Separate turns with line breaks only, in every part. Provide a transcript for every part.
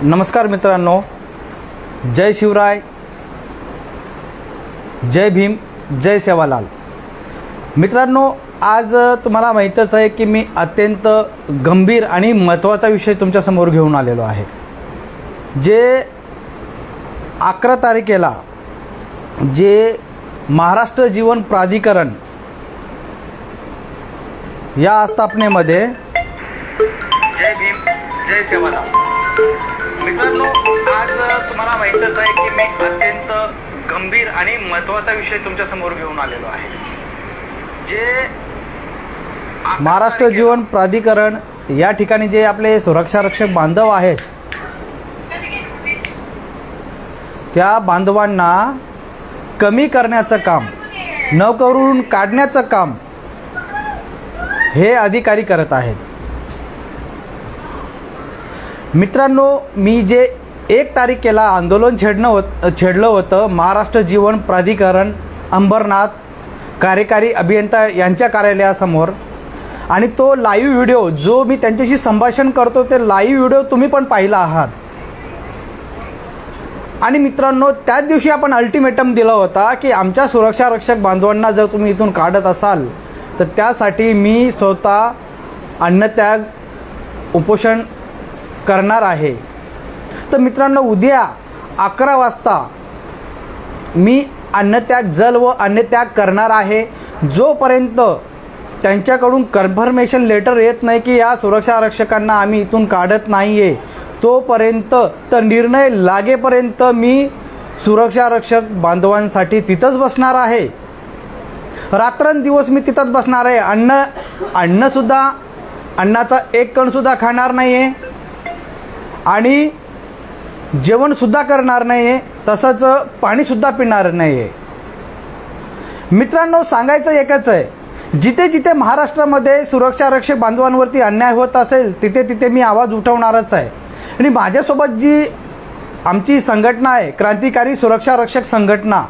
नमस्कार मित्रांनो, जय शिवराय, जय भीम, जय सेवालाल. मित्रांनो, आज तुम्हाला माहीतच आहे की मी अत्यंत गंभीर आणि महत्त्वाचा विषय तुमच्यासमोर घेऊन आलेलो आहे. जे 11 तारखेला जे महाराष्ट्र जीवन प्राधिकरण या आस्थापनेमध्ये जय भीम, जय सेवालाल. मित्रांनो, आज तुम्हाला माहीतच आहे की मी अत्यंत गंभीर आणि महत्त्वाचा विषय तुमच्यासमोर घेऊन आलेलो आहे. जे महाराष्ट्र जीवन प्राधिकरण या ठिकाणी जे आपले सुरक्षा रक्षक बांधव आहेत, त्या बांधवांना कमी करण्याचं काम, नोकरीवरून काढण्याचं काम हे अधिकारी करत आहेत. मित्रांनो, मी जे 1 तारखेला आंदोलन छेडलं होतं महाराष्ट्र जीवन प्राधिकरण अंबरनाथ कार्यकारी अभियंता यांच्या कार्यालयासमोर, आणि तो लाईव्ह व्हिडिओ जो मी त्यांच्याशी संभाषण करतो ते लाईव्ह व्हिडिओ तुम्ही पण पाहिला आहात. आणि मित्रांनो, त्याच दिवशी आपण अल्टिमेटम दिला होता की आमच्या सुरक्षा रक्षक बांधवांना जर तुम्ही इथून काढत असाल तर त्यासाठी मी स्वतः अन्नत्याग उपोषण करणार आहे. तर मित्रांनो, उद्या 11 वाजता मी अन्नत्याग जल व अन्नत्याग करणार आहे. जोपर्यंत त्यांच्याकडून कन्फर्मेशन लेटर येत नाही की या सुरक्षा रक्षकांना आम्ही इथून काढत नाही आहे, तोपर्यंत तर निर्णय लागेपर्यंत मी सुरक्षा रक्षक बांधवांसाठी तिथंच बसणार आहे. रात्रंदिवस मी तिथंच बसणार आहे. अन्नाचा एक कणसुद्धा खाणार नाही आहे आणि जेवणसुद्धा करणार नाही आहे, तसंच पाणीसुद्धा पिणार नाही आहे. मित्रांनो, सांगायचं एकच आहे, जिथे जिथे महाराष्ट्रामध्ये सुरक्षा रक्षक बांधवांवरती अन्याय होत असेल तिथे तिथे मी आवाज उठवणारच आहे. आणि माझ्यासोबत जी आमची संघटना आहे, क्रांतिकारी सुरक्षा रक्षक संघटना,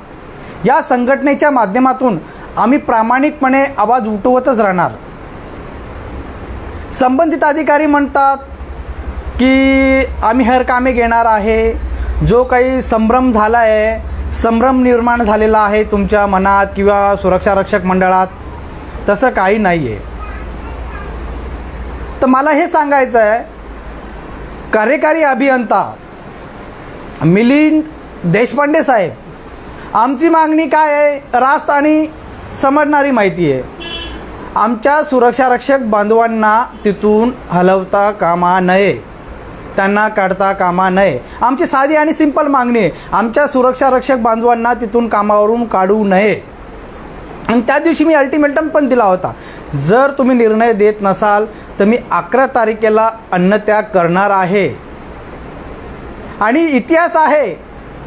या संघटनेच्या माध्यमातून आम्ही प्रामाणिकपणे आवाज उठवतच राहणार. संबंधित अधिकारी म्हणतात की आम्ही हर कामे घेणार आहे. जो काही संभ्रम झाला आहे, संभ्रम निर्माण झालेला आहे तुमच्या मनात किंवा सुरक्षा रक्षक मंडळात, तसं काही नाही आहे. तर मला हे सांगायचं आहे, कार्यकारी अभियंता मिलिंद देशपांडे साहेब, आमची मागणी काय आहे रास्त आणि समजणारी माहिती आहे. आमच्या सुरक्षा रक्षक बांधवांना तिथून हलवता कामा नये, त्यांना काढता कामा नये. आमची साधी आणि सिंपल मागणी आहे, आमच्या सुरक्षा रक्षक बांधवांना तिथून कामावरून काढू नये. आणि त्या दिवशी मी अल्टिमेटम पण दिला होता, जर तुम्ही निर्णय देत नसाल तर मी 11 तारखेला अन्नत्याग करणार आहे. आणि इतिहास आहे,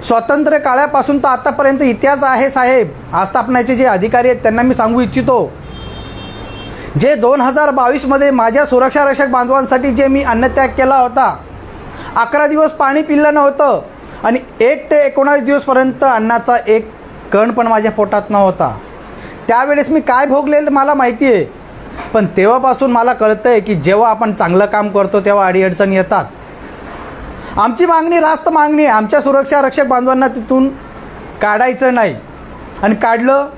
स्वातंत्र्य काळापासून तर आतापर्यंत इतिहास आहे साहेब. आस्थापनाचे जे अधिकारी आहेत त्यांना मी सांगू इच्छितो, जे 2022 मध्ये माझ्या सुरक्षा रक्षक बांधवांसाठी जे मी अन्नत्याग केला होता, 11 दिवस पाणी पिल्लं नव्हतं आणि 1 ते 19 दिवसपर्यंत अन्नाचा एक कण पण माझ्या पोटात नव्हता. त्यावेळेस मी काय भोगलेलं मला माहिती आहे. पण तेव्हापासून मला कळतंय की जेव्हा आपण चांगलं काम करतो तेव्हा अडीअडचणी येतात. आमची मागणी रास्त मागणी आहे, आमच्या सुरक्षा रक्षक बांधवांना तिथून काढायचं नाही. आणि काढलं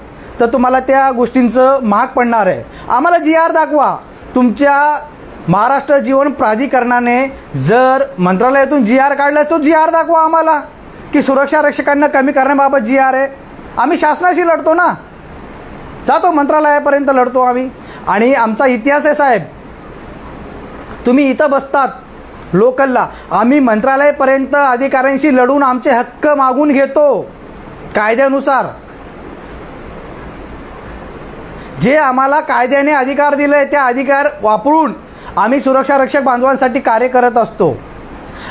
तर तुम्हाला त्या गोष्टींचं महाग पडणार आहे. आम्हाला GR दाखवा. तुमच्या महाराष्ट्र जीवन प्राधिकरणाने जर मंत्रालयातून GR काढला तो GR दाखवा आम्हाला की सुरक्षा रक्षकांना कमी करण्याबाबत GR आहे. आम्ही शासनाशी लढतो ना, जातो मंत्रालयापर्यंत लढतो आम्ही. आणि आमचा इतिहास आहे साहेब. तुम्ही इथं बसतात लोकलला, आम्ही मंत्रालयापर्यंत अधिकाऱ्यांशी लढून आमचे हक्क मागून घेतो कायद्यानुसार. जे आम्हाला कायद्याने अधिकार दिले ते अधिकार वापरून आम्ही सुरक्षा रक्षक बांधवांसाठी कार्य करत असतो.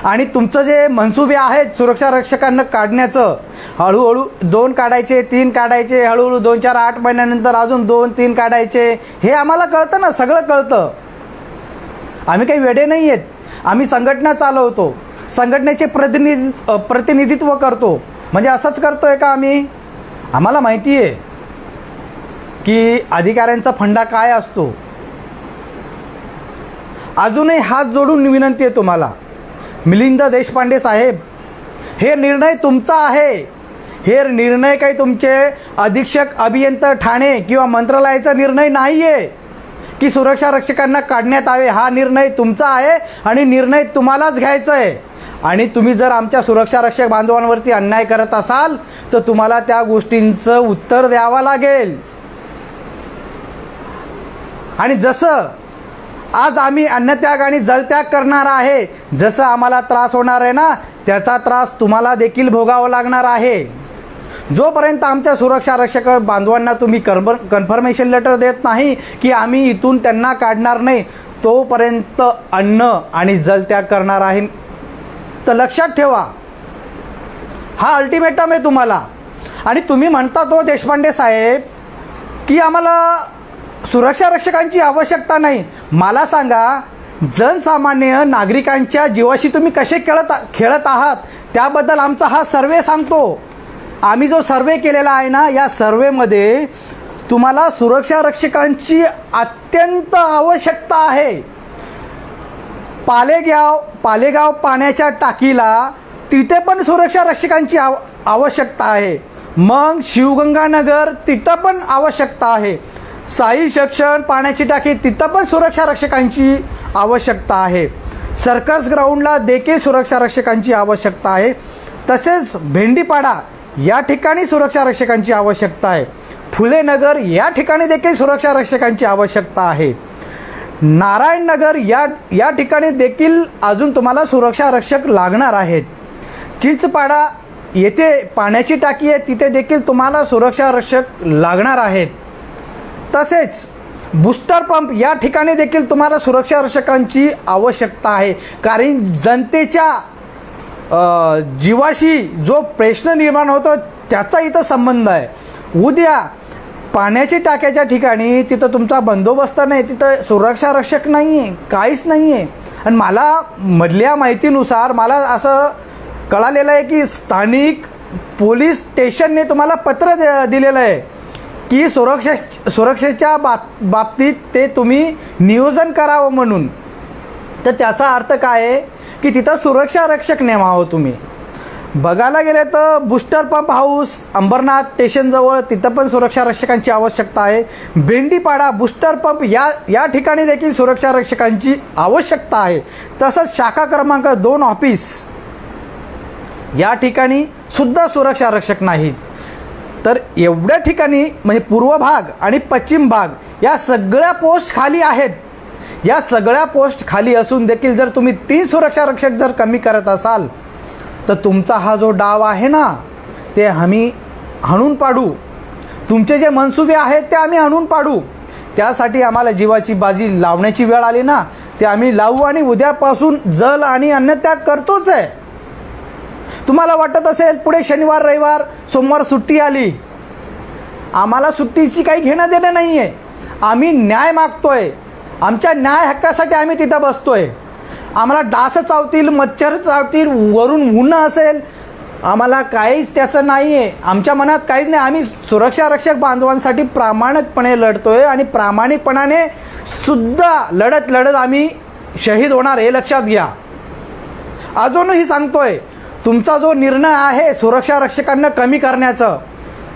आणि तुमचं जे मनसुबे आहेत सुरक्षा रक्षकांना काढण्याचं, हळूहळू 2 काढायचे, 3 काढायचे, हळूहळू 2, 4, 8 महिन्यानंतर अजून 2, 3 काढायचे, हे आम्हाला कळतं ना, सगळं कळतं. आम्ही काही वेडे नाही आहेत. आम्ही संघटना चालवतो, संघटनेचे प्रतिनिधित्व करतो. म्हणजे असंच करतोय का आम्ही? आम्हाला माहिती आहे की अधिकाऱ्यांचा फंडा काय असतो. अजूनही हात जोडून विनंती आहे तुम्हाला, मिलिंद देशपांडे साहेब, हे निर्णय तुमचा आहे. हे निर्णय काही तुमचे अधीक्षक अभियंता ठाणे किंवा मंत्रालयाचा निर्णय नाहीये की सुरक्षा रक्षकांना काढण्यात यावे. हा निर्णय तुमचा आहे आणि निर्णय तुम्हालाच घ्यायचा आहे. आणि तुम्ही जर आमच्या सुरक्षा रक्षक बांधवांवरती अन्याय करत असाल तर तुम्हाला त्या गोष्टींचं उत्तर द्यावं लागेल. आणि जसं आज आम्ही अन्नत्याग आणि जलत्याग करणार आहे, जसं आम्हाला त्रास होणार आहे ना, त्याचा त्रास तुम्हाला देखील भोगावा लागणार आहे. जोपर्यंत आमच्या सुरक्षा रक्षक बांधवांना तुम्ही कन्फर्मेशन लेटर देत नाही की आम्ही इथून त्यांना काढणार नाही, तोपर्यंत अन्न आणि जलत्याग करणार आहे. तर लक्षात ठेवा, हा अल्टिमेटम आहे तुम्हाला. आणि तुम्ही म्हणता तो देशपांडे साहेब की आम्हाला सुरक्षा रक्षकांची आवश्यकता नाही. मला सांगा, जनसामान्य नागरिकांच्या जीवाशी तुम्ही कसे खेळत आहात त्याबद्दल आमचा हा सर्वे सांगतो. आम्ही जो सर्वे केलेला आहे ना, या सर्वेमध्ये तुम्हाला सुरक्षा रक्षकांची अत्यंत आवश्यकता आहे. पालेगाव पाण्याच्या टाकीला तिथे पण सुरक्षा रक्षकांची आवश्यकता आहे. मग शिवगंगानगर तिथं पण आवश्यकता आहे. साई सेक्शन पाण्याची टाकी तिथं पण सुरक्षा रक्षकांची आवश्यकता आहे. सर्कस ग्राउंडला देखील सुरक्षा रक्षकांची आवश्यकता आहे. तसेच भेंडीपाडा या ठिकाणी सुरक्षा रक्षकांची आवश्यकता आहे. फुले नगर या ठिकाणी देखील सुरक्षा रक्षकांची आवश्यकता आहे. नारायण नगर या ठिकाणी देखील अजून तुम्हाला सुरक्षा रक्षक लागणार आहेत. चिंचपाडा येथे पाण्याची टाकी आहे, तिथे देखील तुम्हाला सुरक्षा रक्षक लागणार आहेत. तसेच बूस्टर पंप या ठिकाणी देखील तुम्हाला सुरक्षा रक्षकांची आवश्यकता आहे. कारण जनतेच्या जीवाशी जो प्रश्न निर्माण होतो त्याचा इथं संबंध आहे. उद्या पाण्याची टाक्याच्या ठिकाणी तिथं तुमचा बंदोबस्त नाही, तिथं सुरक्षा रक्षक नाही आहे, काहीच नाही आहे. आणि मला मधल्या माहितीनुसार मला असं कळालेलं आहे की स्थानिक पोलीस स्टेशनने तुम्हाला पत्र दिलेलं आहे की सुरक्षेच्या बाबतीत ते तुम्ही नियोजन करावं म्हणून. तर त्याचा अर्थ काय आहे की तिथं सुरक्षा रक्षक नेमावं तुम्ही. बघायला गेले तर बूस्टर पंप हाऊस अंबरनाथ स्टेशनजवळ तिथं पण सुरक्षा रक्षकांची आवश्यकता आहे. भेंडीपाडा बूस्टर पंप या ठिकाणी देखील सुरक्षा रक्षकांची आवश्यकता आहे. तसंच शाखा क्रमांक 2 ऑफिस या ठिकाणी सुद्धा सुरक्षा रक्षक नाहीत. तर एवढ्या ठिकाणी म्हणजे पूर्व भाग आणि पश्चिम भाग या सगळ्या पोस्ट खाली आहेत. या सगळ्या पोस्ट खाली असून देखील जर तुम्ही 3 सुरक्षा रक्षक जर कमी करत असाल तर तुमचा हा जो डाव आहे ना, ते आम्ही हाणून पाडू. तुमचे जे मनसुबे आहेत ते आम्ही हाणून पाडू. त्यासाठी आम्हाला जीवाची बाजी लावण्याची वेळ आली ना, ते आम्ही लावू. आणि उद्यापासून जल आणि अन्नत्याग करतोच आहे. तुम्हाला वाटत असेल पुढे शनिवार रविवार सोमवार सुट्टी आली, आम्हाला सुट्टीची काही घेणं देणं नाही आहे. आम्ही न्याय मागतोय. आमच्या न्याय हक्कासाठी आम्ही तिथं बसतोय. आम्हाला डास चावतील, मच्छर चावतील, वरून ऊन असेल, आम्हाला काहीच त्याचं नाही आहे. आमच्या मनात काहीच नाही. आम्ही सुरक्षा रक्षक बांधवांसाठी प्रामाणिकपणे लढतोय आणि प्रामाणिकपणाने सुद्धा लढत आम्ही शहीद होणार, हे लक्षात घ्या. अजूनही सांगतोय, तुमचा जो निर्णय आहे सुरक्षा रक्षकांना कमी करण्याचं,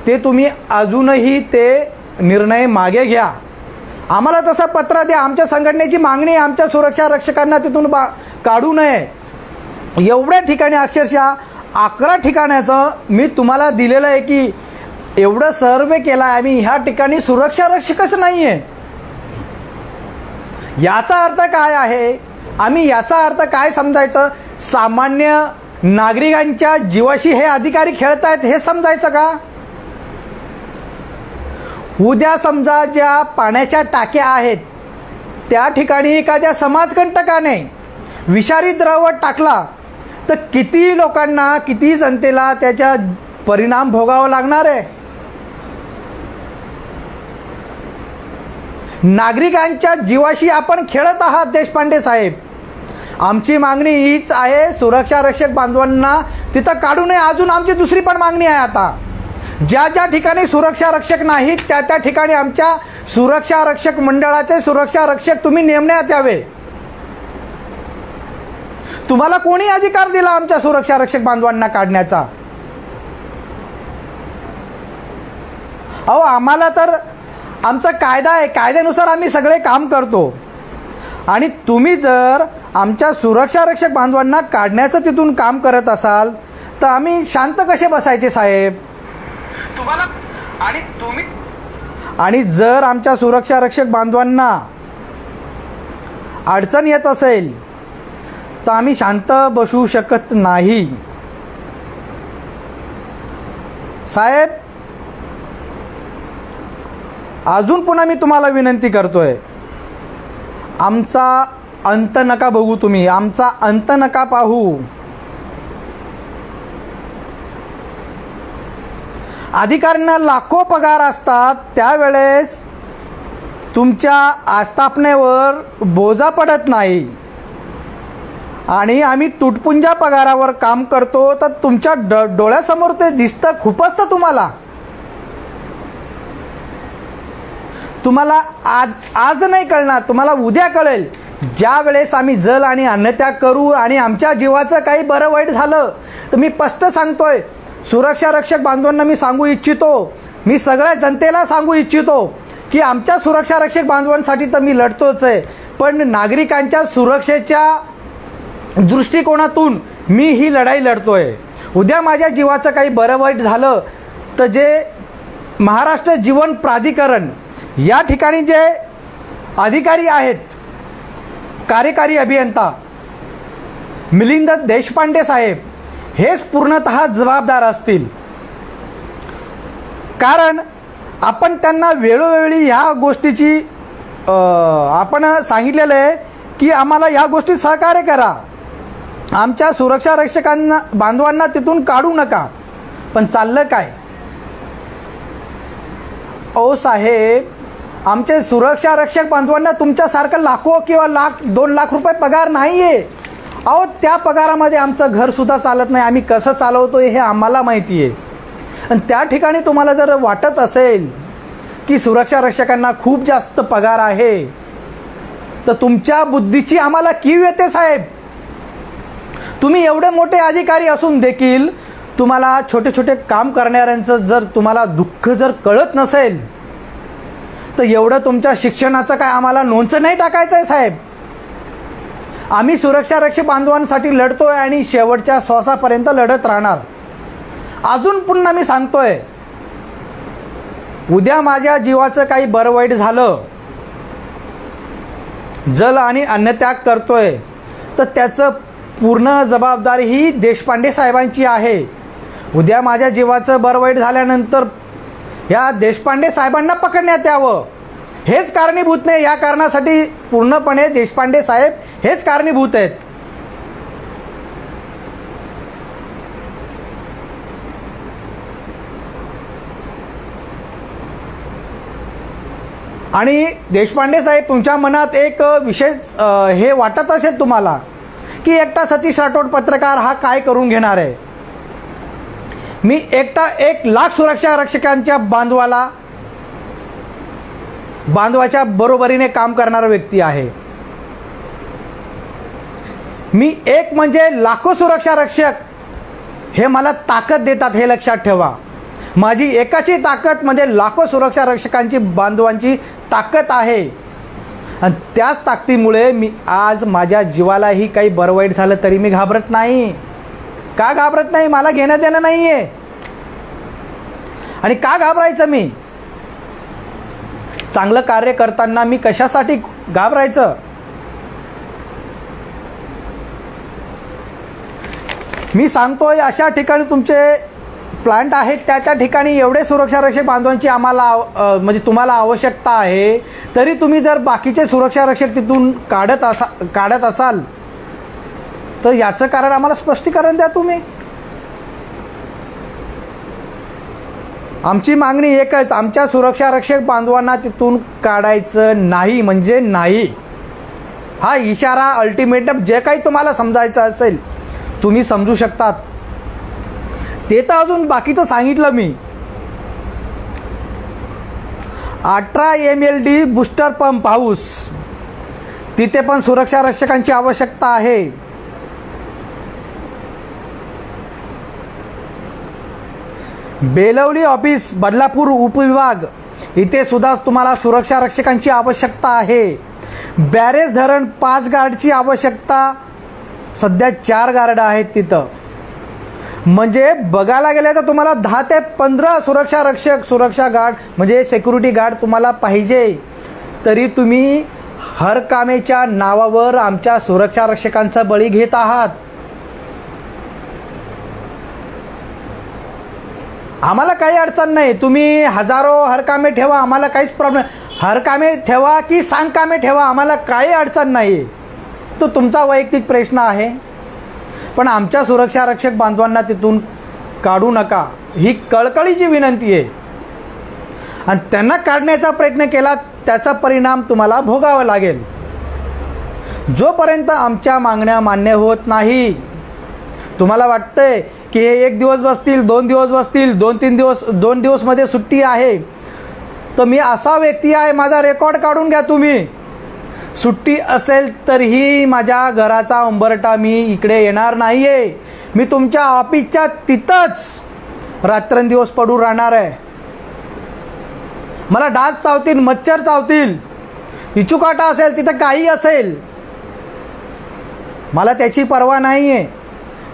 ते तुम्ही अजूनही ते निर्णय मागे घ्या. आम्हाला तसं पत्र द्या. आमच्या संघटनेची मागणी आहे आमच्या सुरक्षा रक्षकांना तिथून काढू नये. एवढ्या ठिकाणी अक्षरशः 11 ठिकाणाचं मी तुम्हाला दिलेलं आहे की एवढं सर्वे केला आहे आम्ही, ह्या ठिकाणी सुरक्षा रक्षकच नाही आहे. याचा अर्थ काय आहे? आम्ही याचा अर्थ काय समजायचं? सामान्य नागरिकांच्या जीवाशी हे अधिकारी खेळतायत हे समजायचं का? उद्या समजा ज्या पाण्याच्या टाक्या आहेत त्या ठिकाणी एखाद्या समाजकंटकाने विषारी द्रव टाकला तर किती लोकांना, किती जनतेला त्याचा परिणाम भोगावा लागणार आहे? नागरिकांच्या जीवाशी आपण खेळत आहात देशपांडे साहेब. आमची मागणी हीच आहे, सुरक्षा रक्षक बांधवांना तिथं काढू नये. अजून आमची दुसरी पण मागणी आहे. आता ज्या ठिकाणी सुरक्षा रक्षक नाहीत त्या ठिकाणी आमच्या सुरक्षा रक्षक मंडळाचे सुरक्षा रक्षक तुम्ही नेमण्यात यावे. तुम्हाला कोणी अधिकार दिला आमच्या सुरक्षा रक्षक बांधवांना काढण्याचा? अहो, आम्हाला तर आमचा कायदा आहे, कायद्यानुसार आम्ही सगळे काम करतो. आणि तुम्ही जर आमच्या सुरक्षा रक्षक बांधवांना काढण्याचं तिथून काम करत असाल तर आम्ही शांत कसे बसायचे साहेब? तुम्हाला आणि जर आमच्या सुरक्षा रक्षक बांधवांना अडचण येत असेल तर आम्ही शांत बसू शकत नाही साहेब. अजून पुन्हा मी तुम्हाला विनंती करतोय, आमचा अंत नका बघू, तुम्ही आमचा अंत नका पाहू. अधिकाऱ्यांना लाखो पगार असतात, त्यावेळेस तुमच्या आस्थापनेवर बोजा पडत नाही. आणि आम्ही तुटपुंजा पगारावर काम करतो तर तुमच्या डोळ्यासमोर ते दिसतं, खुपसतं तुम्हाला. तुम्हाला आज नाही कळणार, तुम्हाला उद्या कळेल, ज्या वेळेस आम्ही जल आणि अन्नत्याग करू आणि आमच्या जीवाचं काही बरं वाईट झालं तर मी स्पष्ट सांगतोय, सुरक्षा रक्षक बांधवांना मी सांगू इच्छितो, मी सगळ्या जनतेला सांगू इच्छितो की आमच्या सुरक्षा रक्षक बांधवांसाठी तर मी लढतोच आहे, पण नागरिकांच्या सुरक्षेच्या दृष्टिकोनातून मी ही लढाई लढतोय. उद्या माझ्या जीवाचं काही बरं वाईट झालं तर जे महाराष्ट्र जीवन प्राधिकरण या ठिकाणी जे अधिकारी आहेत, कार्यकारी अभियंता मिलिंद देशपांडे साहेब, हेच पूर्णतः जबाबदार असतील. कारण आपण त्यांना वेळोवेळी ह्या गोष्टीची आपण सांगितलेलं आहे की आम्हाला या गोष्टी सहकार्य करा, आमच्या सुरक्षा रक्षकांना बांधवांना तिथून काढू नका. पण चाललं काय? ओ साहेब, आमचे सुरक्षा रक्षक बांधवांना तुमच्यासारखं लाखो किंवा $1,00,000 2,00,000 पगार नाहीये. अहो, त्या पगारामध्ये आमचं घर सुद्धा चालत नाही, आम्ही कसं चालवतो हे आम्हाला माहिती आहे. आणि त्या ठिकाणी तुम्हाला जर वाटत असेल की सुरक्षा रक्षकांना खूप जास्त पगार आहे तर तुमच्या बुद्धीची आम्हाला कीव येते साहेब. तुम्ही एवढे मोठे अधिकारी असून देखील तुम्हाला छोटे छोटे काम करणाऱ्यांचं जर तुम्हाला दुःख जर कळत नसेल तर एवढं तुमच्या शिक्षणाचं काय आम्हाला लोणचं नाही टाकायचं आहे साहेब. आम्ही सुरक्षा रक्षक बांधवांसाठी लढतोय आणि शेवटच्या श्वासापर्यंत लढत राहणार. अजून पुन्हा मी सांगतोय, उद्या माझ्या जीवाचं काही बरं वाईट झालं, जल आणि अन्नत्याग करतोय तर त्याचं पूर्ण जबाबदारी ही देशपांडे साहेबांची आहे. उद्या माझ्या जीवाचं बरं वाईट झाल्यानंतर या देशपांडे साहेबांना पकडण्यात यावं, हेच कारणीभूत नाही. या कारणासाठी पूर्णपणे देशपांडे साहेब हेच कारणीभूत आहेत. आणि देशपांडे साहेब, तुमच्या मनात एक विशेष हे वाटत असेल तुम्हाला की एकटा सतीश राठोड पत्रकार हा काय करून घेणार आहे. मी एकटा 1,00,000 सुरक्षा रक्षकांच्या बांधवाच्या बरोबरीने काम करणारा व्यक्ती आहे. मी एक म्हणजे लाखो सुरक्षा रक्षक हे मला ताकद देतात, हे लक्षात ठेवा. माझी एकाची ताकद म्हणजे लाखो सुरक्षा रक्षकांची बांधवांची ताकद आहे. आणि त्याच ताकदीमुळे मी आज माझ्या जीवालाही काही बरं वाईट झालं तरी मी घाबरत नाही. का घाबरत नाही? मला घेणं देणं नाहीये. आणि का घाबरायचं? मी चांगलं कार्य करताना मी कशासाठी घाबरायचं? मी सांगतोय, अशा ठिकाणी तुमचे प्लांट आहेत त्या ठिकाणी एवढे सुरक्षा रक्षक बांधवांची आम्हाला म्हणजे तुम्हाला आवश्यकता आहे, तरी तुम्ही जर बाकीचे सुरक्षा रक्षक तिथून काढत असाल तर याचं कारण आम्हाला स्पष्टीकरण द्या तुम्ही. आमची मागणी एकच, आमच्या सुरक्षा रक्षक बांधवांना तिथून काढायचं नाही म्हणजे नाही. हा इशारा, अल्टिमेटम जे काही तुम्हाला समजायचं असेल तुम्ही समजू शकतात. ते तर अजून बाकीचं सांगितलं मी. 18 MLD बूस्टर पंप हाऊस, तिथे पण सुरक्षा रक्षकांची आवश्यकता आहे. बेलवली ऑफिस, बदलापूर उपविभाग इथे सुद्धा तुम्हाला सुरक्षा रक्षकांची आवश्यकता आहे. बॅरेज धरण 5 गार्डची आवश्यकता, सध्या 4 गार्ड आहेत तिथं. म्हणजे बघायला गेले तर तुम्हाला 10 ते 15 सुरक्षा रक्षक, सुरक्षा गार्ड म्हणजे सिक्युरिटी गार्ड तुम्हाला पाहिजे. तरी तुम्ही हरकामेच्या नावावर आमच्या सुरक्षा रक्षकांचा बळी घेत आहात. आम्हाला काही अडचण नाही, तुम्ही हजारो हरकामे ठेवा, आम्हाला काहीच प्रॉब्लेम. हरकामे ठेवा की सांगकामे ठेवा, आम्हाला काही अडचण नाही. तो तुमचा वैयक्तिक प्रश्न आहे. पण आमच्या सुरक्षा रक्षक बांधवांना तिथून काढू नका, ही कळकळीची विनंती आहे. आणि त्यांना काढण्याचा प्रयत्न केला त्याचा परिणाम तुम्हाला भोगावा लागेल. जोपर्यंत आमच्या मागण्या मान्य होत नाही, तुम्हाला वाटतंय की हे 1 दिवस बसतील, 2 दिवस बसतील, 2 दिवस मध्ये सुट्टी आहे, तर मी असा व्यक्ती आहे, माझा रेकॉर्ड काढून घ्या तुम्ही. सुट्टी असेल तरीही माझ्या घराचा उंबरठा मी इकडे येणार नाहीये. मी तुमच्या ऑफिसच्या तिथंच रात्रंदिवस पडून राहणार आहे. मला डास चावतील, मच्छर चावतील, इचुकाटा असेल, तिथं काही असेल, मला त्याची पर्वा नाहीये.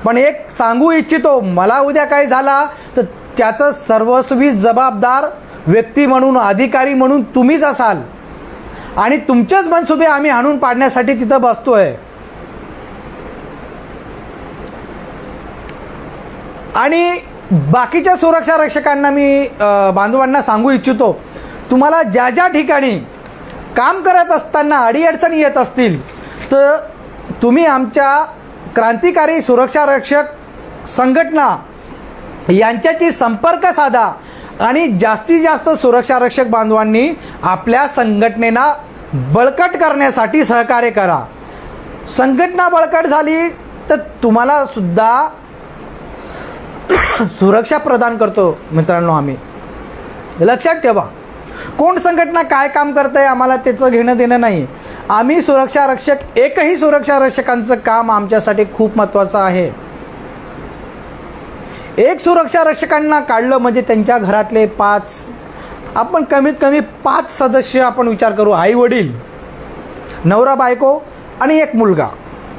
पण एक सांगू इच्छितो, मला उद्या काही झाला तर त्याचं सर्वस्वी जबाबदार व्यक्ती म्हणून, अधिकारी म्हणून तुम्हीच असाल. आणि तुमचेच मनसुबे आम्ही हाणून पाडण्यासाठी तिथं बसतोय. आणि बाकीच्या सुरक्षा रक्षकांना मी बांधवांना सांगू इच्छितो, तुम्हाला ज्या ज्या ठिकाणी काम करत असताना अडीअडचणी येत असतील तर तुम्ही आमच्या क्रांतिकारी सुरक्षा रक्षक संघटना यांच्याशी संपर्क साधा आणि जास्तीत जास्त सुरक्षा रक्षक बांधवांनी आपल्या संघटनेला बळकट करण्यासाठी सहकार्य करा. संघटना बळकट झाली तर तुम्हाला सुद्धा सुरक्षा प्रदान करतो. मित्रांनो, आम्ही लक्षात ठेवा, कोण संघटना काय काम करते आम्हाला त्याचं घेणं देणं नाही. आम्ही सुरक्षा रक्षक, एकही सुरक्षा रक्षकांचं काम आमच्यासाठी खूप महत्त्वाचं आहे. एक सुरक्षा रक्षकांना काढलं म्हणजे त्यांच्या घरातले 5, आपण कमीत कमी 5 सदस्य आपण विचार करू, आई वडील, नवरा बायको आणि एक मुलगा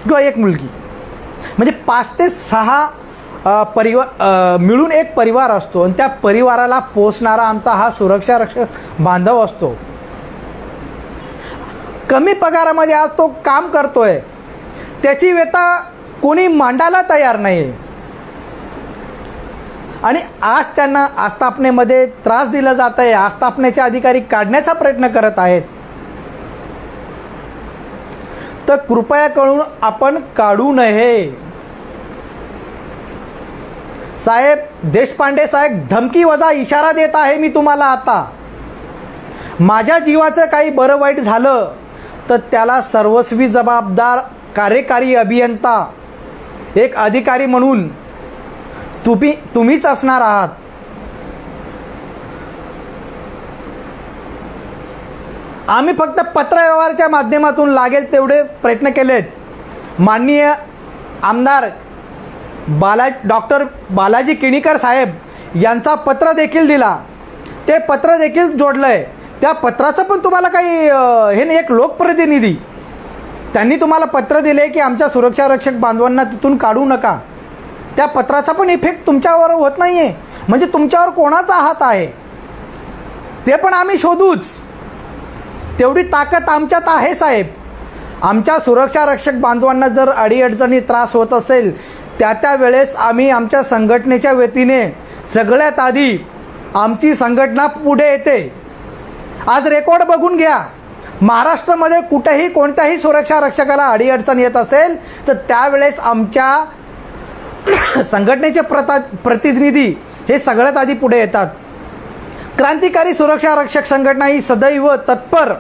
किंवा एक मुलगी, म्हणजे 5 ते 6 परिवार मिळून एक परिवार असतो. आणि त्या परिवाराला पोसणारा आमचा हा सुरक्षा रक्षक बांधव असतो. कमी पगारामध्ये आज तो काम करतोय, त्याची व्यथा कोणी मांडायला तयार नाही. आणि आज त्यांना आस्थापनेमध्ये त्रास दिला जात आहे, आस्थापनेचे अधिकारी काढण्याचा प्रयत्न करत आहेत. तर कृपया करून आपण काढू नये. साहेब देशपांडे साहेब, धमकी वजा इशारा देत आहे मी तुम्हाला. आता माझ्या जीवाचं काही बरं वाईट झालं तर त्याला सर्वस्वी जबाबदार कार्यकारी अभियंता, एक अधिकारी म्हणून तुम्हीच असणार आहात. आम्ही फक्त पत्रव्यवहाराच्या माध्यमातून लागेल तेवढे प्रयत्न केलेत. माननीय आमदार डॉक्टर बालाजी किणीकर साहेब यांचा पत्र देखील दिला, ते पत्र देखील जोडलंय. त्या पत्राचं पण तुम्हाला काही हे एक लोकप्रतिनिधी त्यांनी तुम्हाला पत्र दिले की आमच्या सुरक्षा रक्षक बांधवांना तिथून काढू नका. त्या पत्राचा पण इफेक्ट तुमच्यावर होत नाहीये. म्हणजे तुमच्यावर कोणाचा हात आहे ते पण आम्ही शोधूच, तेवढी ताकद आमच्यात आहे साहेब. आमच्या सुरक्षा रक्षक बांधवांना जर अडीअडचणी त्रास होत असेल त्या वेळेस आम्ही आमच्या संघटनेच्या वतीने सगळ्यात आधी आमची संघटना पुढे येते. आज रेकॉर्ड बघून घ्या, महाराष्ट्रामध्ये कुठेही कोणत्याही सुरक्षा रक्षकाला अडीअडचण येत असेल तर त्यावेळेस आमच्या संघटनेचे प्रतिनिधी हे सगळ्यात आधी पुढे येतात. क्रांतिकारी सुरक्षा रक्षक संघटना ही सदैव तत्पर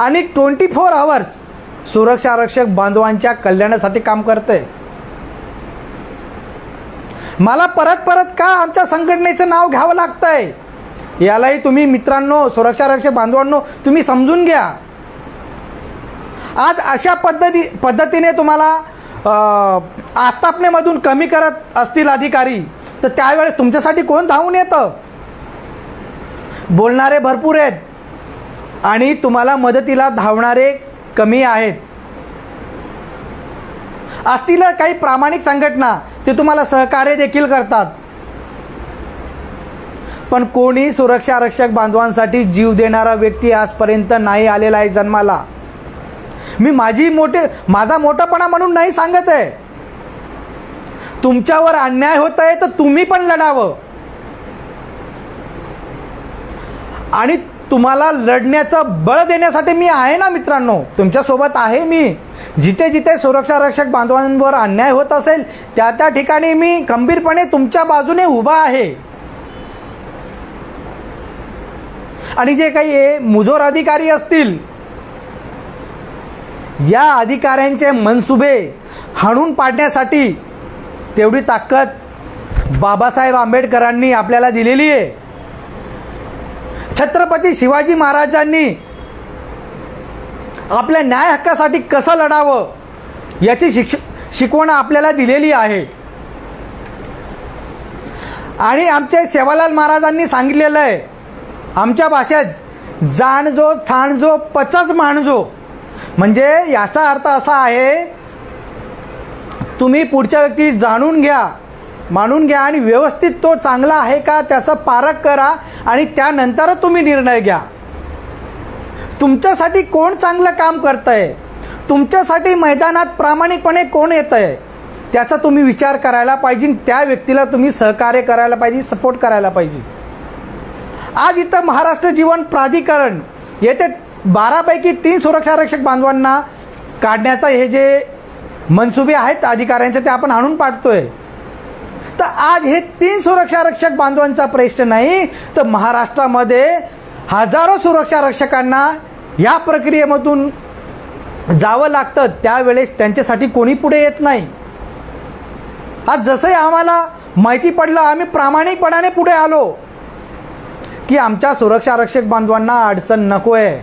आणि 24 आवर्स सुरक्षा रक्षक बांधवांच्या कल्याणासाठी काम करते. मला परत परत का आमच्या संघटनेचं नाव घ्यावं लागतंय यालाही तुम्ही मित्रांनो, सुरक्षा रक्षक बांधवांनो, तुम्ही समजून घ्या. आज अशा पद्धतीने तुम्हाला आस्थापनेमधून कमी करत असतील अधिकारी तर तर त्यावेळेस तुमच्यासाठी कोण धावून येतं? बोलणारे भरपूर आहेत आणि तुम्हाला मदतीला धावणारे कमी आहेत. असतील काही प्रामाणिक संघटना, ते तुम्हाला सहकार्य देखील करतात, पण कोणी सुरक्षा रक्षक बांधवांसाठी जीव देणारा व्यक्ती आजपर्यंत नाही आलेला आहे जन्माला. मी माझा मोठेपणा म्हणून नाही सांगत आहे. तुमच्यावर अन्याय होत आहे तर तुम्ही पण लढावं आणि तुम्हाला लढण्याचं बळ देण्यासाठी मी आहे ना मित्रांनो, तुमच्यासोबत आहे मी. जिथे जिथे सुरक्षा रक्षक बांधवांवर अन्याय होत असेल त्या त्या ठिकाणी मी खंबीरपणे तुमच्या बाजूने उभा आहे. आणि जे काही मुजोर अधिकारी असतील, या अधिकाऱ्यांचे मनसुबे हाणून पाडण्यासाठी तेवढी ताकद बाबासाहेब आंबेडकरांनी आपल्याला दिलेली आहे. छत्रपती शिवाजी महाराजांनी आपल्या न्याय हक्कासाठी कसं लढावं याची शिकवण आपल्याला दिलेली आहे. आणि आमचे सेवालाल महाराजांनी सांगितलेलं आहे आमच्या भाषेत, जाणजो छाणजो पचज माणजो. म्हणजे याचा अर्थ असा आहे, तुम्ही पुढच्या व्यक्ती जाणून घ्या, मानून घ्या आणि व्यवस्थित तो चांगला आहे का त्याचं पारख करा आणि त्यानंतर तुम्ही निर्णय घ्या. तुमच्यासाठी कोण चांगलं काम करतंय, तुमच्यासाठी मैदानात प्रामाणिकपणे कोण येतंय, त्याचा तुम्ही विचार करायला पाहिजे. त्या व्यक्तीला तुम्ही सहकार्य करायला पाहिजे, सपोर्ट करायला पाहिजे. आज इथं महाराष्ट्र जीवन प्राधिकरण येथे 12 पैकी 3 सुरक्षा रक्षक बांधवांना काढण्याचा हे जे मनसुबे आहेत अधिकाऱ्यांचे ते आपण हाणून पाडतोय. तर आज हे 3 सुरक्षा रक्षक बांधवांचा प्रश्न नाही, तर महाराष्ट्रामध्ये हजारो सुरक्षा रक्षकांना या प्रक्रियेमधून जावं लागतं. त्यावेळेस त्यांच्यासाठी कोणी पुढे येत नाही. आज जसंही आम्हाला माहिती पडलं, आम्ही प्रामाणिकपणाने पुढे आलो की आमच्या सुरक्षा रक्षक बांधवांना अडचण नकोय.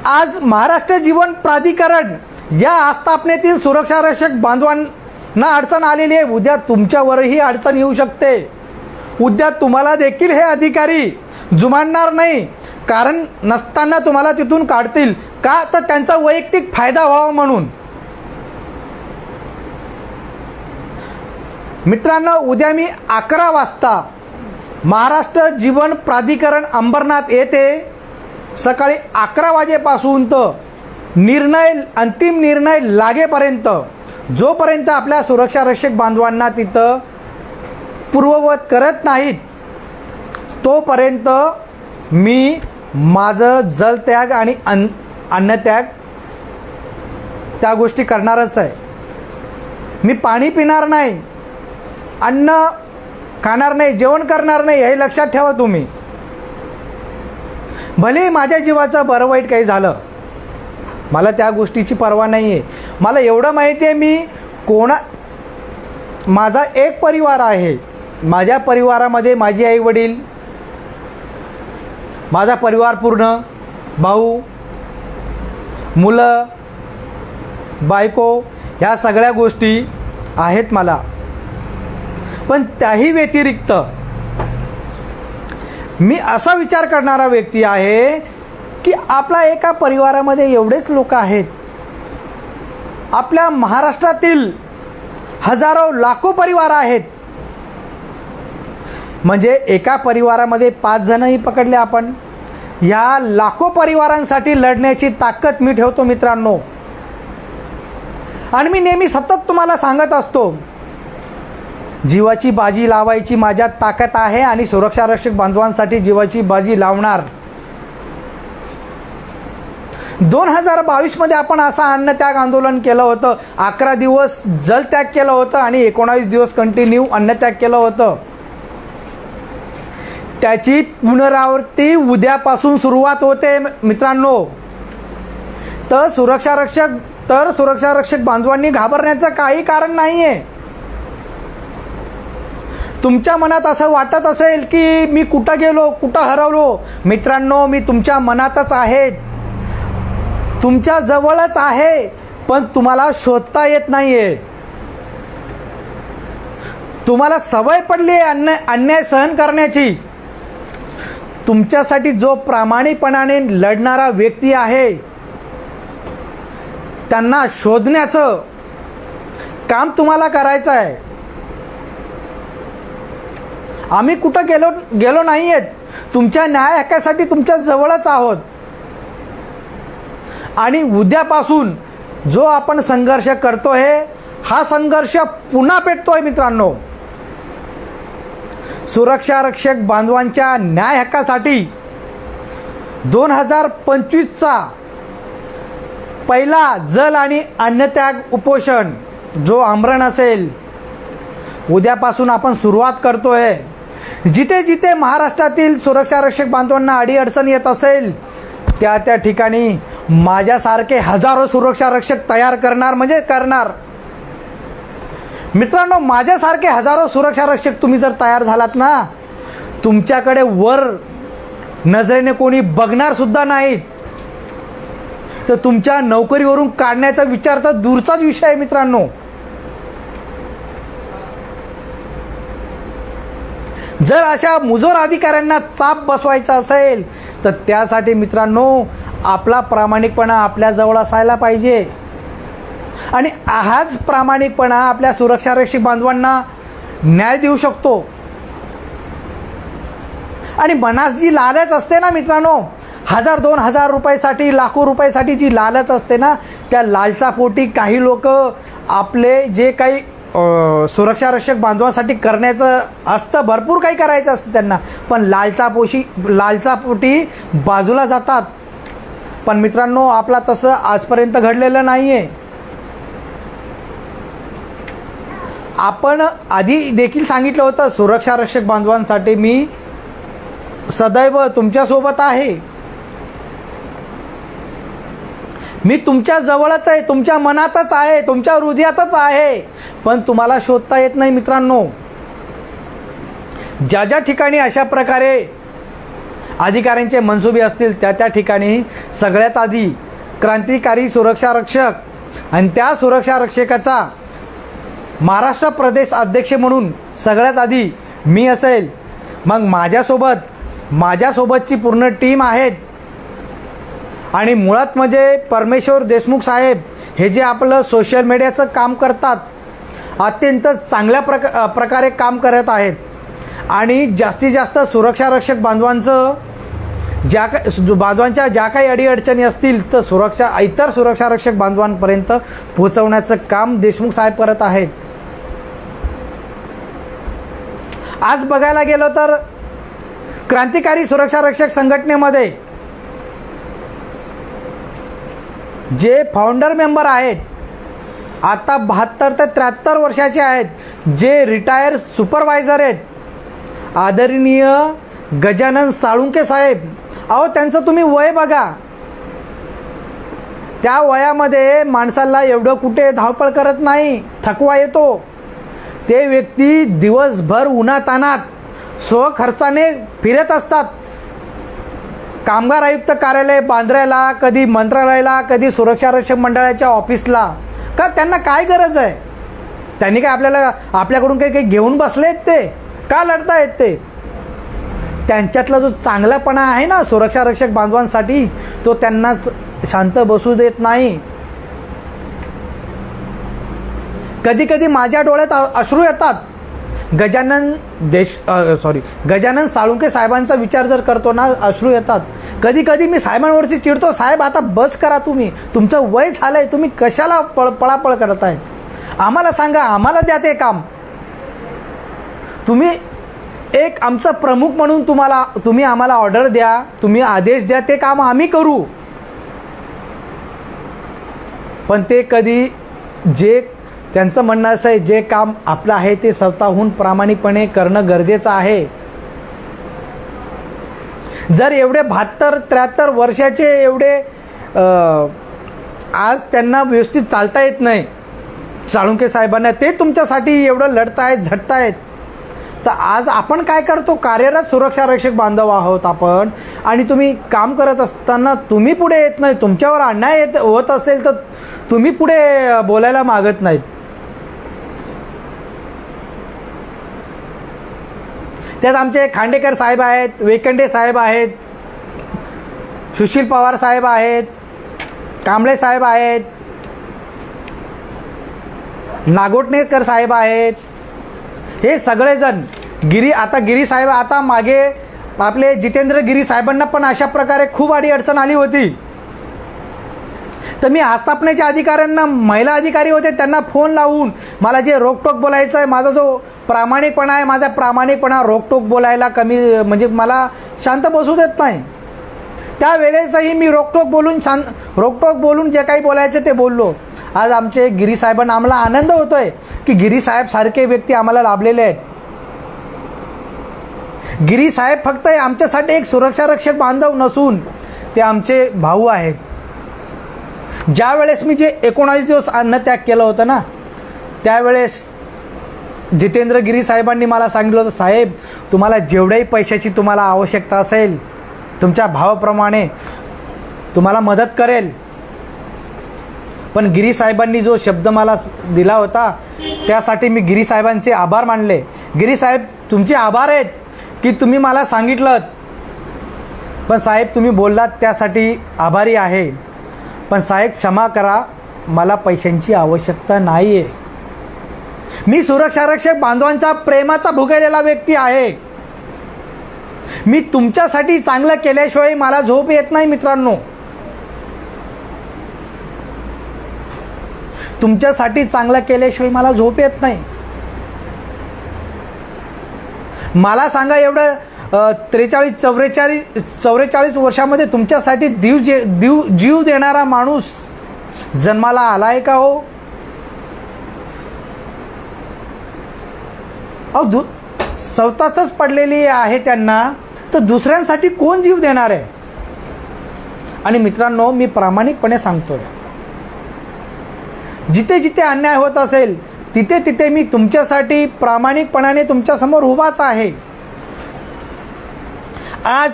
आज महाराष्ट्र जीवन प्राधिकरण या आस्थापनेतील सुरक्षा रक्षक बांधवांना अडचण आलेली आहे. उद्या तुमच्यावरही अडचण येऊ शकते. उद्या तुम्हाला देखील हे अधिकारी जुमानणार नाही, कारण नसताना तुम्हाला तिथून काढतील. का तर त्यांचा वैयक्तिक फायदा व्हावा म्हणून. मित्रांनो, उद्या मी 11 वाजता महाराष्ट्र जीवन प्राधिकरण अंबरनाथ येथे सकाळी 11 वाजेपासून तर अंतिम निर्णय लागेपर्यंत, जोपर्यंत आपल्या सुरक्षा रक्षक बांधवांना तिथं पूर्ववत करत नाहीत तोपर्यंत मी माझं जलत्याग आणि अन्नत्याग त्या गोष्टी करणारच आहे. मी पाणी पिणार नाही, अन्न खाणार नाही, जेवण करणार नाही, हे लक्षात ठेवा तुम्ही. भले माझ्या जीवाचं बरं वाईट काही झालं, मला त्या गोष्टीची पर्वा नाही आहे. मला एवढं माहिती आहे, मी माझा एक परिवार आहे. माझ्या परिवारामध्ये माझी आई वडील, माझा परिवार पूर्ण, भाऊ, मुलं, बायको, ह्या सगळ्या गोष्टी आहेत मला. पण त्याही व्यतिरिक्त मी असा विचार करणारा व्यक्ती आहे की आपल्या एका परिवारामध्ये एवढेच लोक आहेत. आपल्या महाराष्ट्रातील हजारो लाखो परिवार आहेत. म्हणजे एका परिवारामध्ये 5 जणही पकडले आपण, या लाखो परिवारांसाठी लढण्याची ताकद मी ठेवतो मित्रांनो. आणि मी नेहमी सतत तुम्हाला सांगत असतो, जीवाची बाजी लावायची माझ्यात ताकद आहे आणि सुरक्षा रक्षक बांधवांसाठी जीवाची बाजी लावणार. 2022 मध्ये आपण असं अन्नत्याग आंदोलन केलं होतं. 11 दिवस जलत्याग केलं होतं आणि 19 दिवस कंटिन्यू अन्नत्याग केलं होतं. त्याची पुनरावृत्ती उद्यापासून सुरुवात होते मित्रांनो. तर सुरक्षा रक्षक बांधवांनी घाबरण्याचं काही कारण नाहीये. तुमच्या मनात असं वाटत असेल की मी कुठं गेलो, कुठं हरवलो, मित्रांनो मी तुमच्या मनातच आहे, तुमच्या जवळच आहे, पण तुम्हाला शोधता येत नाहीये. तुम्हाला सवय पडली आहे अन्याय सहन करण्याची. तुमच्यासाठी जो प्रामाणिकपणाने लढणारा व्यक्ती आहे त्यांना शोधण्याचं काम तुम्हाला करायचं आहे. आम्ही कुठं गेलो नाहीयेत. तुमच्या न्याय हक्कासाठी तुमच्या जवळच आहोत. आणि उद्यापासून जो आपण संघर्ष करतोय हा संघर्ष पुन्हा पेटतोय मित्रांनो. सुरक्षा रक्षक बांधवांच्या न्याय हक्कासाठी 2025चा पहिला जल आणि अन्नत्याग उपोषण जो आमरण असेल, उद्यापासून आपण सुरुवात करतोय. जिथे जिथे महाराष्ट्रातील सुरक्षा रक्षक बांधवांना अडीअडचण येत असेल त्या त्या ठिकाणी माझ्यासारखे हजारो सुरक्षा रक्षक तयार करणार म्हणजे करणार. मित्रांनो, माझ्यासारखे हजारो सुरक्षा रक्षक तुम्ही जर तयार झालात ना, तुमच्याकडे वर नजरेने कोणी बघणार सुद्धा नाहीत. तर तुमच्या नोकरीवरून काढण्याचा विचार तर दूरचाच विषय आहे मित्रांनो. जर अशा मुजोर अधिकाऱ्यांना चाप बसवायचा असेल तर त्यासाठी मित्रांनो आपला प्रामाणिकपणा आपल्या जवळ असायला पाहिजे. आणि हाच प्रामाणिकपणा आपल्या सुरक्षा रक्षक बांधवांना न्याय देऊ शकतो. आणि मनास जी लालच असते ना मित्रांनो, 1000-2000 रुपयासाठी, लाखो रुपयासाठी जी लालच असते ना, त्या लालचापोटी काही लोक आपले जे काही सुरक्षा रक्षक बांधवांसाठी करण्याचं असतं, भरपूर काही करायचं असतं त्यांना, पण लालचापोटी बाजूला जातात. पण मित्रांनो, आपला तसं आजपर्यंत घडलेलं नाहीये. आपण आधी देखील सांगितलं होतं, सुरक्षा रक्षक बांधवांसाठी मी सदैव तुमच्यासोबत आहे. मी तुमच्या जवळच आहे, तुमच्या मनातच आहे, तुमच्या हृदयातच आहे. पण तुम्हाला शोधता येत नाही मित्रांनो. ज्या ज्या ठिकाणी अशा प्रकारे अधिकाऱ्यांचे मनसुबे असतील त्या त्या ठिकाणी सगळ्यात आधी क्रांतिकारी सुरक्षा रक्षक आणि त्या सुरक्षा रक्षकाचा महाराष्ट्र प्रदेश अध्यक्ष म्हणून सगळ्यात आधी मी असेल. मग माझ्यासोबतची पूर्ण टीम आहेत. आणि मुळात म्हणजे परमेश्वर देशमुख साहेब हे जे आपलं सोशल मीडियाचं काम करतात, अत्यंत चांगल्या प्रकारे काम करत आहेत. आणि जास्तीत जास्त सुरक्षा रक्षक बांधवांचं बांधवांच्या ज्या काही अडीअडचणी असतील तर इतर सुरक्षा रक्षक बांधवांपर्यंत पोहोचवण्याचं काम देशमुख साहेब करत आहेत. आज बघायला गेलो तर क्रांतिकारी सुरक्षा रक्षक संघटनेमध्ये जे फाउंडर मेंबर आहेत, आता 72 ते 73 वर्षाचे आहेत, जे रिटायर सुपरवायझर आहेत, आदरणीय गजानन साळुंके साहेब. अहो, त्यांचं तुम्ही वय बघा. त्या वयामध्ये माणसाला एवढं कुठे धावपळ करत नाही, थकवा येतो. ते व्यक्ती दिवसभर उन्हातानात स्वखर्चाने फिरत असतात. कामगार आयुक्त कार्यालय बांद्र्याला, कधी मंत्रालयाला, कधी सुरक्षा रक्षक मंडळाच्या ऑफिसला. का त्यांना काय गरज आहे? त्यांनी काय आपल्याकडून काही घेऊन बसलेत? ते का लढतायत? ते त्यांच्यातला जो चांगलापणा आहे ना सुरक्षा रक्षक बांधवांसाठी, तो त्यांना शांत बसू देत नाही. कधी कधी माझ्या डोळ्यात अश्रू येतात. गजानन साळुंके साहेबांचा विचार जर करतो ना, अश्रू येतात. कधी कधी मी साहेबांवरती चिडतो, साहेब आता बस करा, तुमचं वय झालंय, तुम्ही कशाला पळापळ करताय? आम्हाला सांगा, आम्हाला द्या ते काम. तुम्ही एक आमचा प्रमुख म्हणून तुम्ही आम्हाला ऑर्डर द्या, तुम्ही आदेश द्या, ते काम आम्ही करू. पण ते कधी त्यांचं म्हणणं असं आहे, जे काम आपलं आहे ते स्वतःहून प्रामाणिकपणे करणं गरजेचं आहे. जर एवढे 72-73 वर्षाचे एवढे आज त्यांना व्यवस्थित चालता येत नाही साळुंके साहेबांना, ते तुमच्यासाठी एवढं लढतायत, झटतायत, तर आज आपण काय करतो? कार्यरत सुरक्षा रक्षक बांधव आहोत आपण. आणि तुम्ही काम करत असताना तुम्ही पुढे येत नाही. तुमच्यावर अन्याय होत असेल तर तुम्ही पुढे बोलायला मागत नाहीत. त्यात आमचे खांडेकर साहेब आहेत, वेकंडे साहेब आहेत, सुशील पवार साहेब आहेत, कांबळे साहेब आहेत, नागोटणेकर साहेब आहेत. हे सगळेजण गिरी साहेब, आता मागे आपले जितेंद्र गिरी साहेबांना पण अशा प्रकारे खूप अडचण आली होती. तर मी आस्थापनेच्या अधिकाऱ्यांना, महिला अधिकारी होते, त्यांना फोन लावून मला जे रोकटोक बोलायचं आहे, माझा जो प्रामाणिकपणा आहे, माझा प्रामाणिकपणा रोकटोक बोलायला कमी, म्हणजे मला शांत बसू देत नाही. त्यावेळेसही मी रोकटोक बोलून जे काही बोलायचं ते बोललो. आज आमचे गिरी साहेबांना आम्हाला आनंद होतोय की गिरी साहेब सारखे व्यक्ती आम्हाला लाभलेले आहेत. गिरी साहेब फक्त आमच्यासाठी एक सुरक्षा रक्षक बांधव नसून ते आमचे भाऊ आहेत. ज्या वेळेस मी जे 19 दिवस अन्नत्याग केलं होतं ना, त्यावेळेस जितेंद्र गिरी साहेबांनी मला सांगितलं होतं, साहेब तुम्हाला जेवढ्याही पैशाची तुम्हाला आवश्यकता असेल, तुमच्या भावाप्रमाणे तुम्हाला मदत करेल. पण गिरी साहेबांनी जो शब्द मला दिला होता त्यासाठी मी गिरी साहेबांचे आभार मानले. गिरी साहेब तुमचे आभार आहेत की तुम्ही मला सांगितलं, पण साहेब तुम्ही बोललात त्यासाठी आभारी आहे. पण साहेब क्षमा करा, मला पैशांची आवश्यकता नाही आहे. मी सुरक्षा रक्षक बांधवांचा प्रेमाचा भुकेलेला व्यक्ती आहे. मी तुमच्यासाठी चांगलं केल्याशिवाय मला झोप येत नाही मित्रांनो. तुमच्यासाठी चांगलं केल्याशिवाय मला झोप येत नाही. मला सांगा, एवढं 43-44 वर्षामध्ये तुमच्यासाठी जीव देणारा माणूस जन्माला आलाय का हो? अहो स्वतःच पडलेली आहे त्यांना, तर दुसऱ्यांसाठी कोण जीव देणार आहे? आणि मित्रांनो, मी प्रामाणिकपणे सांगतोय, जिथे जिथे अन्याय होत असेल तिथे तिथे मी तुमच्यासाठी प्रामाणिकपणाने तुमच्यासमोर उभाच आहे. आज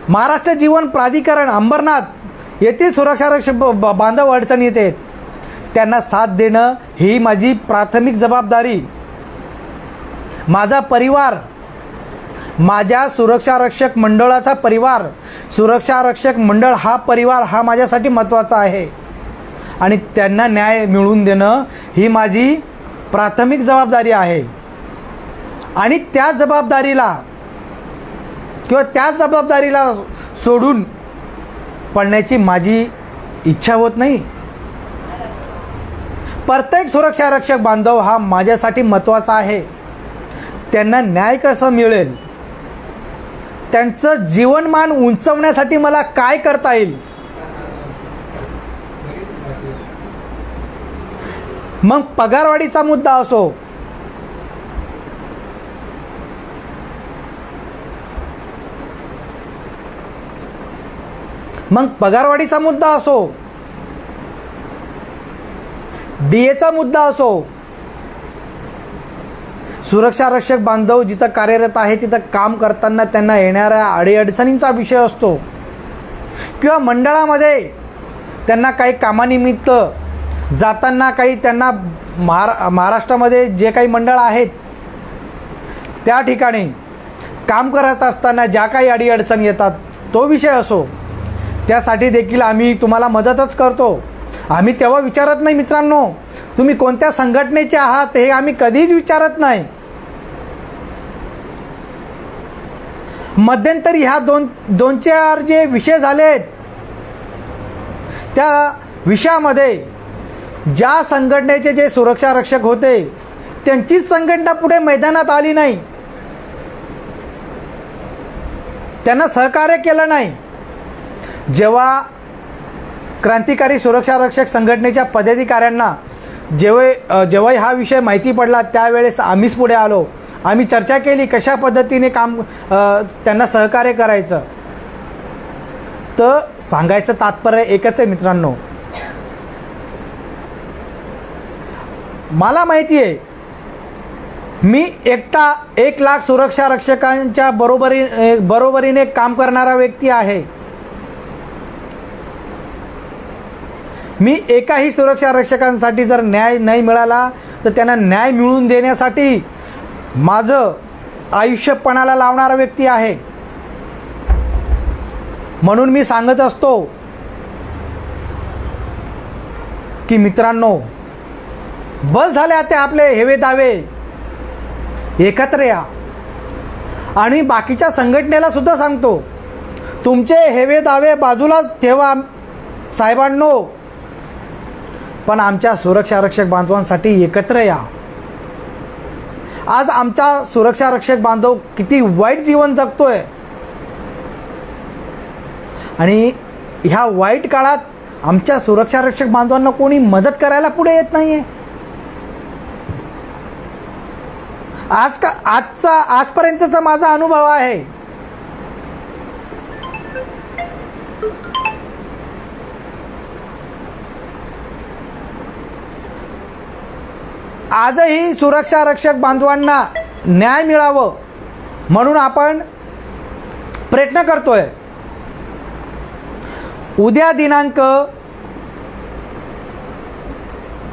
महाराष्ट्र जीवन प्राधिकरण अंबरनाथ येथे सुरक्षा रक्षक बांधव अडचणीत आहेत. त्यांना साथ देणं ही माझी प्राथमिक जबाबदारी. माझा परिवार, माझ्या सुरक्षा रक्षक मंडळाचा परिवार, सुरक्षा रक्षक मंडळ हा परिवार हा माझ्यासाठी महत्त्वाचा आहे. आणि त्यांना न्याय मिळवून देणं ही माझी प्राथमिक जबाबदारी आहे. आणि त्या जबाबदारीला सोडून पडण्याची माझी इच्छा होत नाही. प्रत्येक सुरक्षा रक्षक बांधव हा माझ्यासाठी महत्त्वाचा आहे. त्यांना न्याय कसा मिळेल, त्यांचं जीवनमान उंचवण्यासाठी मला काय करता येईल, मग पगारवाढीचा मुद्दा असो, डीएचा मुद्दा असो, सुरक्षा रक्षक बांधव जिथं कार्यरत आहे तिथं काम करताना त्यांना येणाऱ्या अडीअडचणींचा विषय असतो, किंवा मंडळामध्ये त्यांना काही कामानिमित्त जाताना काही त्यांना महाराष्ट्रामध्ये जे काही मंडळ आहेत त्या ठिकाणी काम करत असताना ज्या काही अडीअडचणी येतात तो विषय असो, त्यासाठी देखील आम्ही तुम्हाला मदतच करतो. आम्ही तेव्हा विचारत नाही मित्रांनो तुम्ही कोणत्या संघटनेचे आहात, हे आम्ही कधीच विचारत नाही. मध्यंतरी ह्या दोन चार जे विषय झाले आहेत त्या विषयामध्ये ज्या संघटनेचे जे सुरक्षा रक्षक होते त्यांचीच संघटना पुढे मैदानात आली नाही, त्यांना सहकार्य केलं नाही. जेव्हा क्रांतिकारी सुरक्षा रक्षक संघटनेच्या पदाधिकाऱ्यांना जेव्हा हा विषय माहिती पडला त्यावेळेस आम्हीच पुढे आलो. आम्ही चर्चा केली कशा पद्धतीने काम त्यांना सहकार्य करायचं. तर सांगायचं तात्पर्य एकच आहे मित्रांनो, मला माहिती आहे मी एकटा 1 लाख सुरक्षा रक्षकांच्या बरोबरीने काम करणारा व्यक्ती आहे. मी एकाही सुरक्षा रक्षकांसाठी जर न्याय नाही मिळाला तर त्यांना न्याय मिळवून देण्यासाठी माझं आयुष्य पणाला लावणारा व्यक्ती आहे. म्हणून मी सांगत असतो की मित्रांनो, बस झाले आता आपले हेवे दावे, एकत्र या. आणि बाकीच्या संघटनेला सुद्धा सांगतो, तुमचे हेवे दावे बाजूला ठेवा साहेबांनो, पण आमच्या सुरक्षा रक्षक बांधवांसाठी एकत्र या. आज आमचा सुरक्षा रक्षक बांधव किती वाईट जीवन जगतोय आणि ह्या वाईट काळात आमच्या सुरक्षा रक्षक बांधवांना कोणी मदत करायला पुढे येत नाहीये. आजपर्यंतचा माझा अनुभव आहे. आजही सुरक्षा रक्षक बांधवांना न्याय मिळावं म्हणून आपण प्रयत्न करतोय. उद्या दिनांक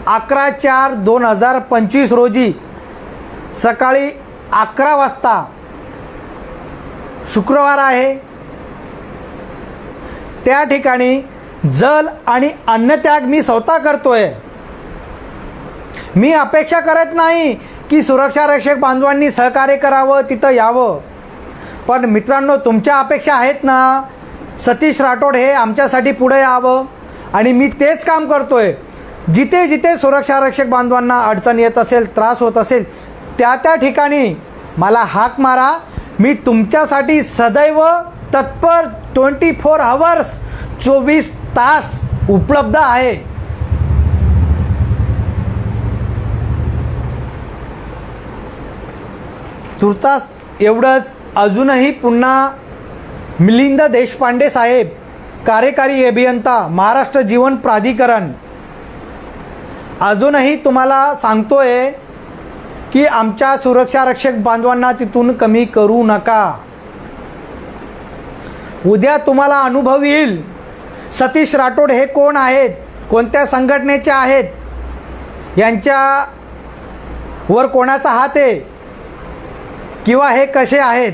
11/4/2025 रोजी सकाळी 11 वाजता, शुक्रवार आहे, त्या ठिकाणी जल आणि अन्नत्याग मी स्वतः करतोय. मी अपेक्षा करत नाही की सुरक्षा रक्षक बांधवांनी सहकार्य करावं, तिथं यावं. पण मित्रांनो, तुमच्या अपेक्षा आहेत ना, सतीश राठोड हे आमच्यासाठी पुढे यावं आणि मी तेच काम करतोय. जिथे जिथे सुरक्षा रक्षक बांधवांना अडचण येत असेल, त्रास होत असेल, त्या ठिकाणी मला हाक मारा. मी तुमच्यासाठी सदैव तत्पर 24 आवर्स 24 तास उपलब्ध आहे. तुर्तास एवढंच. अजूनही पुन्हा मिलिंद देशपांडे साहेब, कार्यकारी अभियंता, महाराष्ट्र जीवन प्राधिकरण, अजूनही तुम्हाला सांगतोय की आमच्या सुरक्षा रक्षक बांधवांना तिथून कमी करू नका. उद्या तुम्हाला अनुभव येईल सतीश राठोड हे कोण आहेत, कोणत्या संघटनेचे आहेत, यांच्यावर कोणाचा हात आहे किंवा हे कसे आहेत.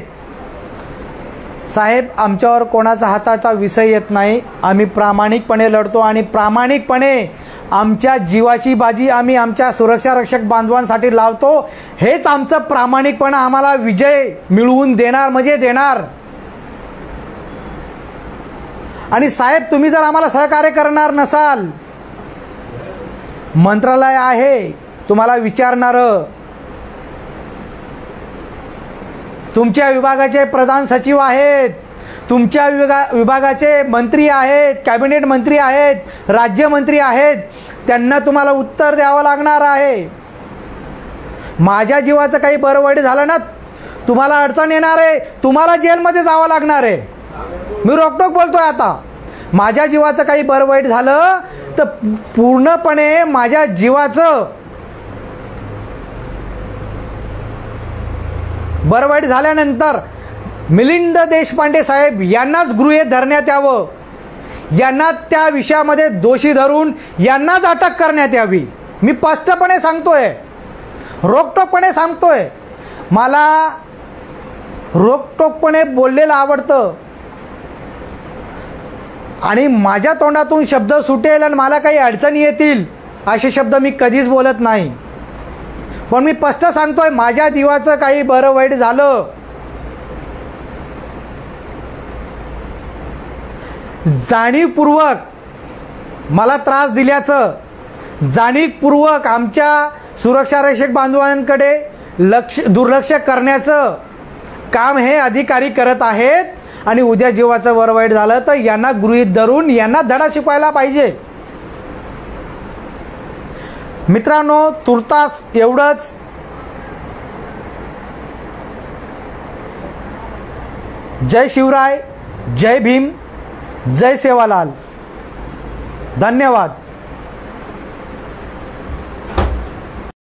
साहेब, आमच्यावर कोणाचा हाताचा विषय येत नाही. आम्ही प्रामाणिकपणे लढतो आणि प्रामाणिकपणे आमच्या जीवाची बाजी आम्ही आमच्या सुरक्षा रक्षक बांधवांसाठी लावतो. हेच आमचं प्रामाणिकपणा आम्हाला विजय मिळवून देणार म्हणजे देणार. आणि साहेब, तुम्ही जर आम्हाला सहकार्य करणार नसाल, मंत्रालय आहे तुम्हाला विचारणारं, तुमच्या विभागाचे प्रधान सचिव आहेत, तुमच्या विभागाचे मंत्री आहेत, कॅबिनेट मंत्री आहेत, राज्यमंत्री आहेत, त्यांना तुम्हाला उत्तर द्यावं लागणार आहे. माझ्या जीवाचं काही बरं वाईट झालं ना, तुम्हाला अडचण येणार आहे, तुम्हाला जेलमध्ये जावं लागणार आहे. मी रोकटोक बोलतोय. आता माझ्या जीवाचं काही बरं वाईट झालं तर पूर्णपणे माझ्या जीवाचं बरं वाईट झाल्यानंतर मिलिंद देशपांडे साहेब यांनाच गृहीत धरण्यात यावं, यांना त्या विषयामध्ये दोषी धरून यांनाच अटक करण्यात यावी. मी स्पष्टपणे सांगतोय, रोकटोकपणे सांगतोय. मला रोकटोकपणे बोललेलं आवडतं आणि माझ्या तोंडातून शब्द सुटेल आणि मला काही अडचणी येतील असे शब्द मी कधीच बोलत नाही. पण मी स्पष्ट सांगतोय, माझ्या जीवाचं काही बरं वाईट झालं, जाणीवपूर्वक मला त्रास दिल्याचं, जाणीवपूर्वक आमच्या सुरक्षा रक्षक बांधवांकडे दुर्लक्ष करण्याचं काम हे अधिकारी करत आहेत. आणि उद्या जीवाचं बरं वाईट झालं तर यांना गृहीत धरून यांना धडा शिकवायला पाहिजे. मित्रांनो, तुर्तास एवढंच. जय शिवराय, जय भीम, जय सेवालाल. धन्यवाद.